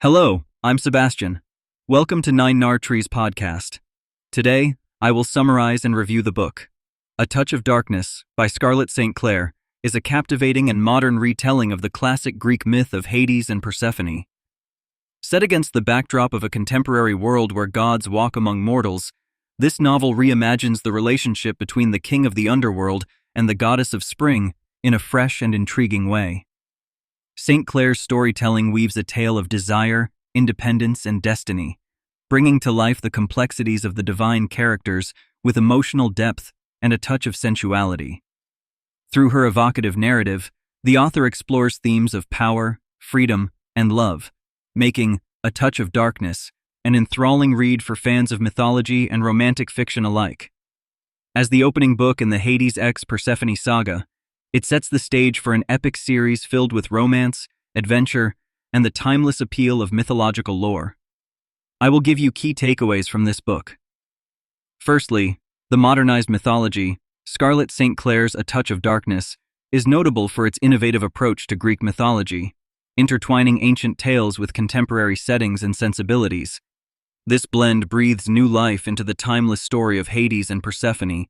Hello, I'm Sebastian. Welcome to Nine Nar Trees podcast. Today, I will summarize and review the book. A Touch of Darkness by Scarlett St. Clair is a captivating and modern retelling of the classic Greek myth of Hades and Persephone. Set against the backdrop of a contemporary world where gods walk among mortals, this novel reimagines the relationship between the king of the underworld and the goddess of spring in a fresh and intriguing way. St. Clair's storytelling weaves a tale of desire, independence, and destiny, bringing to life the complexities of the divine characters with emotional depth and a touch of sensuality. Through her evocative narrative, the author explores themes of power, freedom, and love, making A Touch of Darkness an enthralling read for fans of mythology and romantic fiction alike. As the opening book in the Hades x Persephone saga, it sets the stage for an epic series filled with romance, adventure, and the timeless appeal of mythological lore. I will give you key takeaways from this book. Firstly, the modernized mythology, Scarlett St. Clair's A Touch of Darkness, is notable for its innovative approach to Greek mythology, intertwining ancient tales with contemporary settings and sensibilities. This blend breathes new life into the timeless story of Hades and Persephone,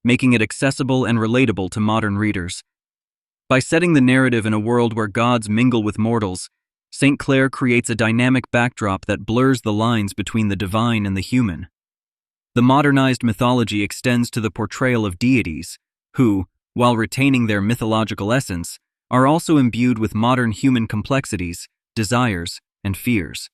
making it accessible and relatable to modern readers. By setting the narrative in a world where gods mingle with mortals, St. Clair creates a dynamic backdrop that blurs the lines between the divine and the human. The modernized mythology extends to the portrayal of deities, who, while retaining their mythological essence, are also imbued with modern human complexities, desires, and fears.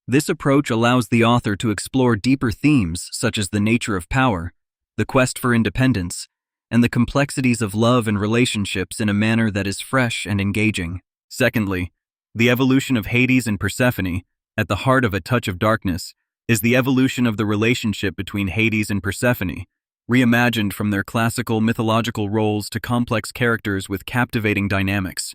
This approach allows the author to explore deeper themes such as the nature of power, the quest for independence, and the complexities of love and relationships in a manner that is fresh and engaging. Secondly, the evolution of Hades and Persephone, at the heart of A Touch of Darkness, is the evolution of the relationship between Hades and Persephone, reimagined from their classical mythological roles to complex characters with captivating dynamics.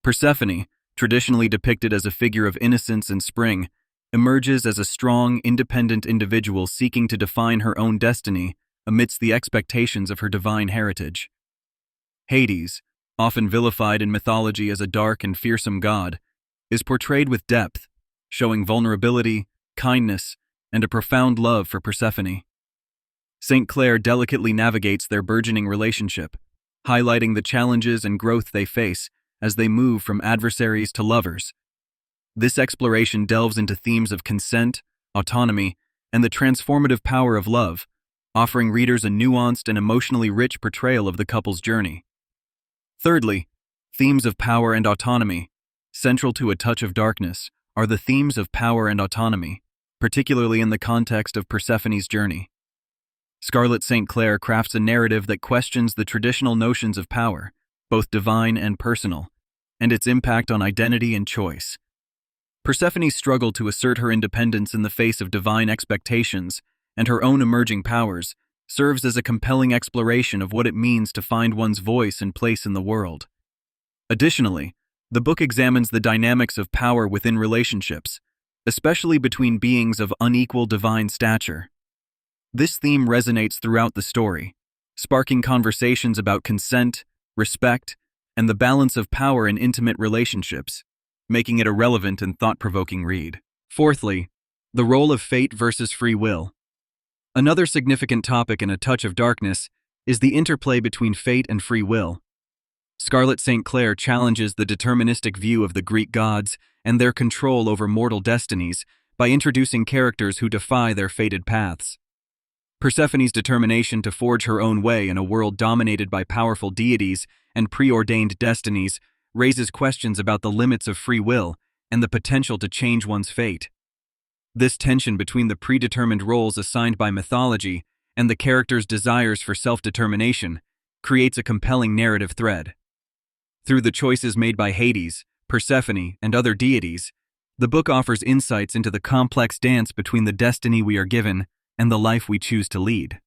Persephone, traditionally depicted as a figure of innocence and spring, emerges as a strong, independent individual seeking to define her own destiny amidst the expectations of her divine heritage. Hades, often vilified in mythology as a dark and fearsome god, is portrayed with depth, showing vulnerability, kindness, and a profound love for Persephone. St. Clair delicately navigates their burgeoning relationship, highlighting the challenges and growth they face as they move from adversaries to lovers. This exploration delves into themes of consent, autonomy, and the transformative power of love, offering readers a nuanced and emotionally rich portrayal of the couple's journey. Thirdly, themes of power and autonomy. Central to A Touch of Darkness are the themes of power and autonomy, particularly in the context of Persephone's journey. Scarlett St. Clair crafts a narrative that questions the traditional notions of power, both divine and personal, and its impact on identity and choice. Persephone's struggle to assert her independence in the face of divine expectations and her own emerging powers serves as a compelling exploration of what it means to find one's voice and place in the world. Additionally, the book examines the dynamics of power within relationships, especially between beings of unequal divine stature. This theme resonates throughout the story, sparking conversations about consent, respect, and the balance of power in intimate relationships, making it a relevant and thought-provoking read. Fourthly, the role of fate versus free will. Another significant topic in A Touch of Darkness is the interplay between fate and free will. Scarlett St. Clair challenges the deterministic view of the Greek gods and their control over mortal destinies by introducing characters who defy their fated paths. Persephone's determination to forge her own way in a world dominated by powerful deities and preordained destinies raises questions about the limits of free will and the potential to change one's fate. This tension between the predetermined roles assigned by mythology and the character's desires for self-determination creates a compelling narrative thread. Through the choices made by Hades, Persephone, and other deities, the book offers insights into the complex dance between the destiny we are given and the life we choose to lead.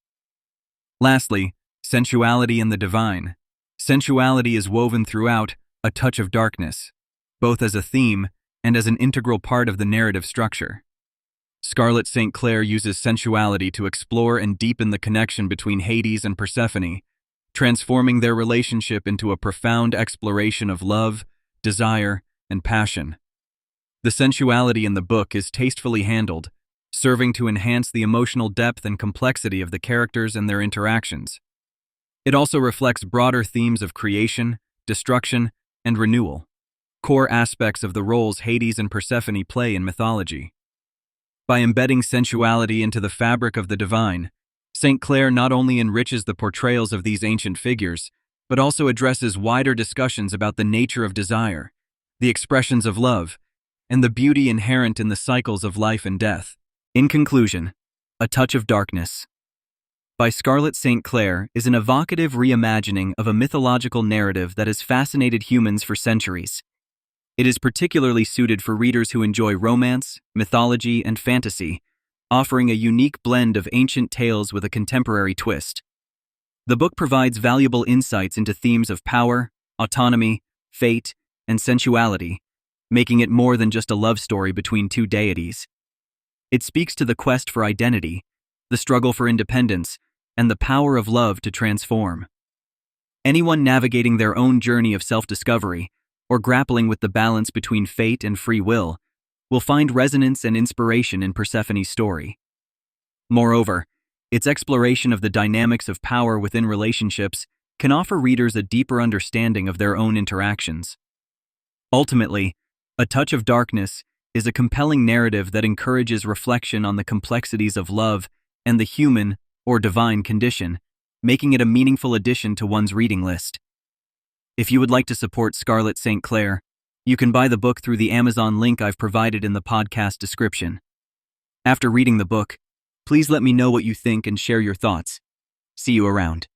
Lastly, sensuality and the divine. Sensuality is woven throughout A Touch of Darkness, both as a theme and as an integral part of the narrative structure. Scarlett St. Clair uses sensuality to explore and deepen the connection between Hades and Persephone, transforming their relationship into a profound exploration of love, desire, and passion. The sensuality in the book is tastefully handled, serving to enhance the emotional depth and complexity of the characters and their interactions. It also reflects broader themes of creation, destruction, and renewal, core aspects of the roles Hades and Persephone play in mythology. By embedding sensuality into the fabric of the divine, St. Clair not only enriches the portrayals of these ancient figures, but also addresses wider discussions about the nature of desire, the expressions of love, and the beauty inherent in the cycles of life and death. In conclusion, A Touch of Darkness by Scarlett St. Clair is an evocative reimagining of a mythological narrative that has fascinated humans for centuries. It is particularly suited for readers who enjoy romance, mythology, and fantasy, offering a unique blend of ancient tales with a contemporary twist. The book provides valuable insights into themes of power, autonomy, fate, and sensuality, making it more than just a love story between two deities. It speaks to the quest for identity, the struggle for independence, and the power of love to transform. Anyone navigating their own journey of self-discovery, or grappling with the balance between fate and free will find resonance and inspiration in Persephone's story. Moreover, its exploration of the dynamics of power within relationships can offer readers a deeper understanding of their own interactions. Ultimately, A Touch of Darkness is a compelling narrative that encourages reflection on the complexities of love and the human or divine condition, making it a meaningful addition to one's reading list. If you would like to support Scarlett St. Clair, you can buy the book through the Amazon link I've provided in the podcast description. After reading the book, please let me know what you think and share your thoughts. See you around.